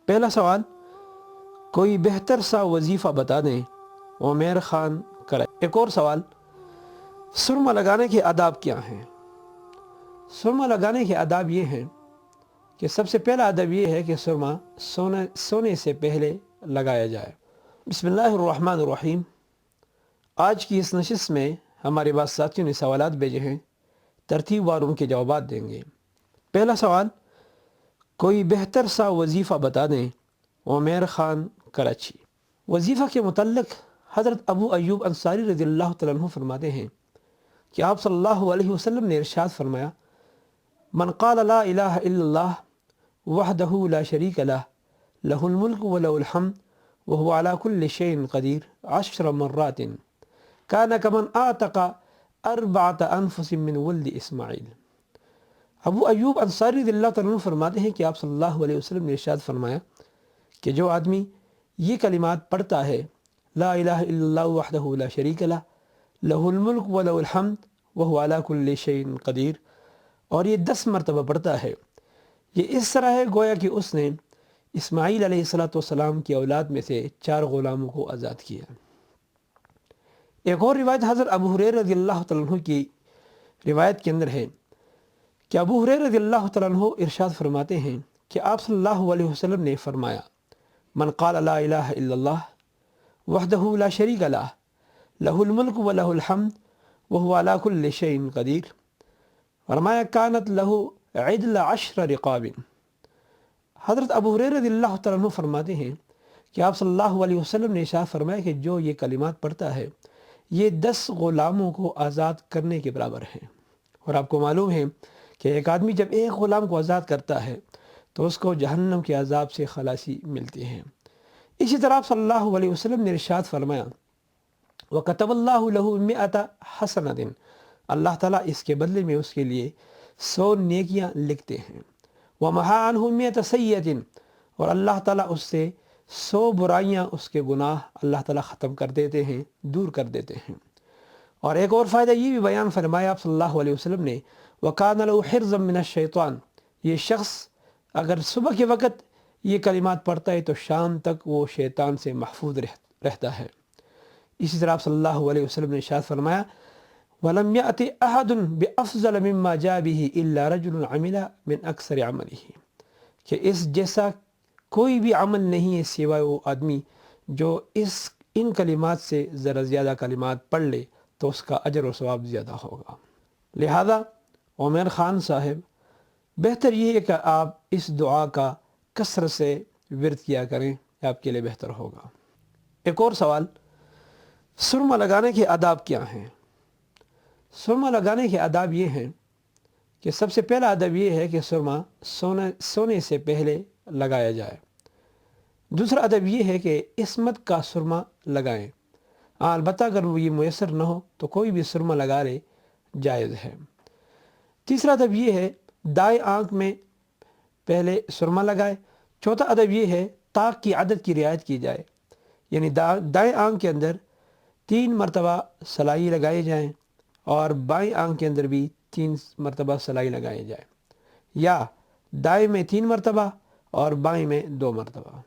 پہلا سوال، کوئی بہتر سا وظیفہ بتا دیں، عمیر خان کراچی۔ ایک اور سوال، سرما لگانے کے آداب کیا ہیں؟ سرما لگانے کے آداب یہ ہیں کہ سب سے پہلا ادب یہ ہے کہ سرما سونے سے پہلے لگایا جائے۔ بسم اللہ الرحمن الرحیم۔ آج کی اس نشست میں ہمارے پاس ساتھیوں نے سوالات بھیجے ہیں، ترتیب وار ان کے جوابات دیں گے۔ پہلا سوال، کوئی بہتر سا وظیفہ بتا دیں، عمیر خان کراچی۔ وظیفہ کے متعلق حضرت ابو ایوب انصاری رضی اللہ تعالیٰ عنہ فرماتے ہیں کہ آپ صلی اللہ علیہ وسلم نے ارشاد فرمایا، من قال لا الہ الا اللہ وحدہ لا شریک لہ لہ الملک ولہ الحمد وہو علی کل شیء قدیر 10 مرات کان کمن اعتق 4 انفس من ولد اسماعیل۔ ابو ایوب انصاری رضی اللہ تعالیٰ عنہ فرماتے ہیں کہ آپ صلی اللہ علیہ وسلم نے ارشاد فرمایا کہ جو آدمی یہ کلمات پڑھتا ہے، لا الہ الا اللہ وحدہ لا شریک لہ لہ الملک ولہ الحمد وہو علی کل شیء قدیر، اور یہ 10 مرتبہ پڑھتا ہے، یہ اس طرح ہے گویا کہ اس نے اسماعیل علیہ السلام کی اولاد میں سے 4 غلاموں کو آزاد کیا۔ ایک اور روایت حضرت ابو ہریرہ رضی اللہ تعالیٰ عنہ کی روایت کے اندر ہے کہ ابو ہریرہ رضی اللہ تعالیٰ عنہ ارشاد فرماتے ہیں کہ آپ صلی اللہ علیہ وسلم نے فرمایا، من قال لا الہ الا اللہ وحدہ لا شریک لہ لہ الملک ولہ الحمد وہو علی کل شیء قدیر، فرمایا کانت لہ عدل 10 رقاب۔ حضرت ابو ہریرہ رضی اللہ تعالیٰ عنہ فرماتے ہیں کہ آپ صلی اللہ علیہ وسلم نے ارشاد فرمایا کہ جو یہ کلمات پڑھتا ہے، یہ 10 غلاموں کو آزاد کرنے کے برابر ہیں۔ اور آپ کو معلوم ہے کہ ایک آدمی جب ایک غلام کو آزاد کرتا ہے تو اس کو جہنم کے عذاب سے خلاصی ملتی ہے۔ اسی طرح آپ صلی اللہ علیہ وسلم نے ارشاد فرمایا، وَكَتَبَ اللَّهُ لَهُ 100 حَسَنَةٍ، اللہ تعالیٰ اس کے بدلے میں اس کے لیے 100 نیکیاں لکھتے ہیں۔ وَمَحَا عَنْهُ 100 سَیِّئَةٍ، اور اللہ تعالیٰ اس سے 100 برائیاں، اس کے گناہ اللہ تعالیٰ ختم کر دیتے ہیں، دور کر دیتے ہیں۔ اور ایک اور فائدہ یہ بھی بیان فرمایا آپ صلی اللہ علیہ وسلم نے، وَكَانَ لَهُ حِرْزًا مِّنَ الشَّيْطَانِ، یہ شخص اگر صبح کے وقت یہ کلمات پڑھتا ہے تو شام تک وہ شیطان سے محفوظ رہتا ہے۔ اسی طرح آپ صلی اللہ علیہ وسلم نے ارشاد فرمایا، وَلَمْ يَأْتِ أَحَدٌ بِأَفْضَلَ مِمَّا جَاءَ بِهِ إِلَّا رَجُلٌ عَمِلَ مِنْ أَكْثَرِ عَمَلِهِ، کہ اس جیسا کوئی بھی عمل نہیں ہے سوائے وہ آدمی جو ان کلمات سے ذرا زیادہ کلمات پڑھ لے تو اس کا اجر و ثواب زیادہ ہوگا۔ لہذا عمیر خان صاحب، بہتر یہ ہے کہ آپ اس دعا کا کثرت سے ورد کیا کریں، آپ کے لیے بہتر ہوگا۔ ایک اور سوال، سرما لگانے کے آداب کیا ہیں؟ سرما لگانے کے آداب یہ ہیں کہ سب سے پہلا ادب یہ ہے کہ سرما سونے سے پہلے لگایا جائے۔ دوسرا ادب یہ ہے کہ عصمت کا سرما لگائیں، البتہ اگر وہ یہ میسر نہ ہو تو کوئی بھی سرما لگا لے، جائز ہے۔ تیسرا ادب یہ ہے دائیں آنکھ میں پہلے سرما لگائے۔ چوتھا ادب یہ ہے طاق کی عدد کی رعایت کی جائے، یعنی دائیں آنکھ کے اندر 3 مرتبہ سلائی لگائی جائیں اور بائیں آنکھ کے اندر بھی 3 مرتبہ سلائی لگائی جائے، یا دائیں میں 3 مرتبہ اور بائیں میں 2 مرتبہ۔